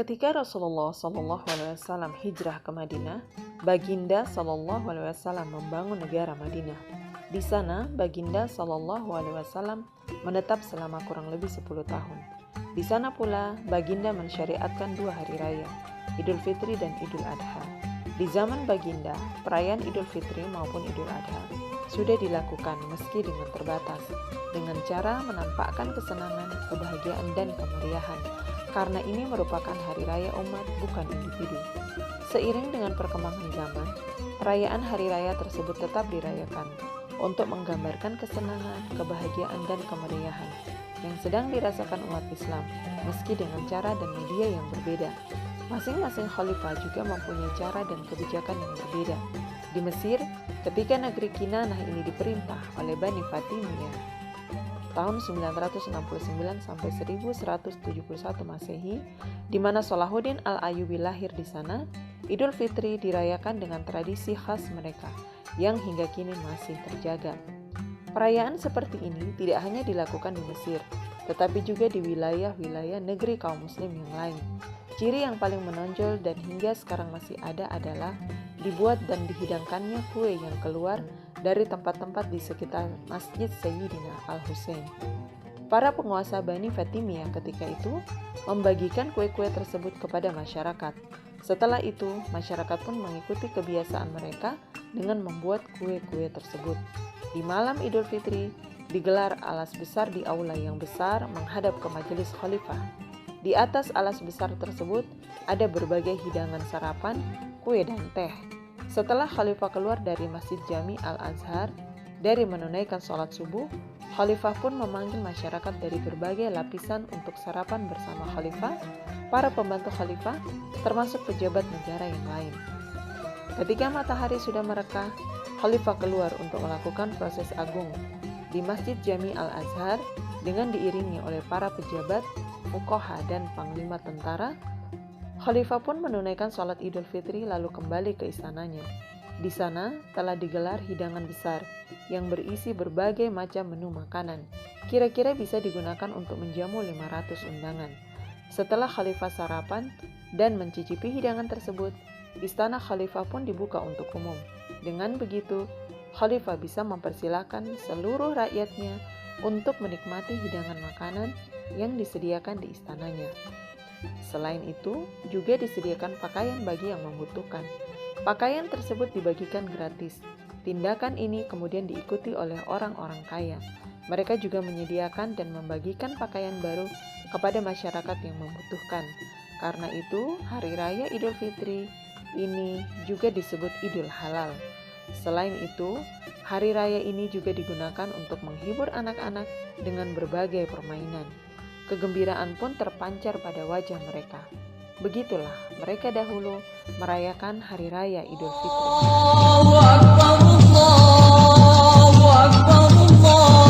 Ketika Rasulullah SAW hijrah ke Madinah, Baginda SAW membangun negara Madinah. Di sana, Baginda SAW menetap selama kurang lebih 10 tahun. Di sana pula, Baginda mensyariatkan 2 hari raya, Idul Fitri dan Idul Adha. Di zaman Baginda, perayaan Idul Fitri maupun Idul Adha sudah dilakukan meski dengan terbatas, dengan cara menampakkan kesenangan, kebahagiaan, dan kemeriahan, karena ini merupakan hari raya umat, bukan individu. Seiring dengan perkembangan zaman, perayaan hari raya tersebut tetap dirayakan untuk menggambarkan kesenangan, kebahagiaan, dan kemeriahan yang sedang dirasakan umat Islam, meski dengan cara dan media yang berbeda. Masing-masing khalifah juga mempunyai cara dan kebijakan yang berbeda. Di Mesir, ketika negeri Kinanah ini diperintah oleh Bani Fatimiyah tahun 969 sampai 1171 Masehi, di mana Salahuddin Al-Ayyubi lahir di sana, Idul Fitri dirayakan dengan tradisi khas mereka yang hingga kini masih terjaga. Perayaan seperti ini tidak hanya dilakukan di Mesir, tetapi juga di wilayah-wilayah negeri kaum muslim yang lain. Ciri yang paling menonjol dan hingga sekarang masih ada adalah dibuat dan dihidangkannya kue yang keluar dari tempat-tempat di sekitar Masjid Sayyidina Al-Husain. Para penguasa Bani Fatimiyah ketika itu membagikan kue-kue tersebut kepada masyarakat. Setelah itu, masyarakat pun mengikuti kebiasaan mereka dengan membuat kue-kue tersebut. Di malam Idul Fitri, digelar alas besar di aula yang besar menghadap ke majelis khalifah. Di atas alas besar tersebut ada berbagai hidangan sarapan, kue, dan teh. Setelah khalifah keluar dari Masjid Jami Al-Azhar dari menunaikan sholat subuh, khalifah pun memanggil masyarakat dari berbagai lapisan untuk sarapan bersama khalifah, para pembantu khalifah, termasuk pejabat negara yang lain. Ketika matahari sudah mereka, khalifah keluar untuk melakukan proses agung di Masjid Jami Al-Azhar dengan diiringi oleh para pejabat, fuqaha, dan panglima tentara. Khalifah pun menunaikan sholat Idul Fitri lalu kembali ke istananya. Di sana telah digelar hidangan besar yang berisi berbagai macam menu makanan. Kira-kira bisa digunakan untuk menjamu 500 undangan. Setelah Khalifah sarapan dan mencicipi hidangan tersebut, istana Khalifah pun dibuka untuk umum. Dengan begitu, Khalifah bisa mempersilahkan seluruh rakyatnya untuk menikmati hidangan makanan yang disediakan di istananya. Selain itu, juga disediakan pakaian bagi yang membutuhkan. Pakaian tersebut dibagikan gratis. Tindakan ini kemudian diikuti oleh orang-orang kaya. Mereka juga menyediakan dan membagikan pakaian baru kepada masyarakat yang membutuhkan. Karena itu, Hari Raya Idul Fitri ini juga disebut Idul Halal. Selain itu, hari raya ini juga digunakan untuk menghibur anak-anak dengan berbagai permainan. Kegembiraan pun terpancar pada wajah mereka. Begitulah mereka dahulu merayakan Hari Raya Idul Fitri. Allahu Akbar, Allahu Akbar, Allah.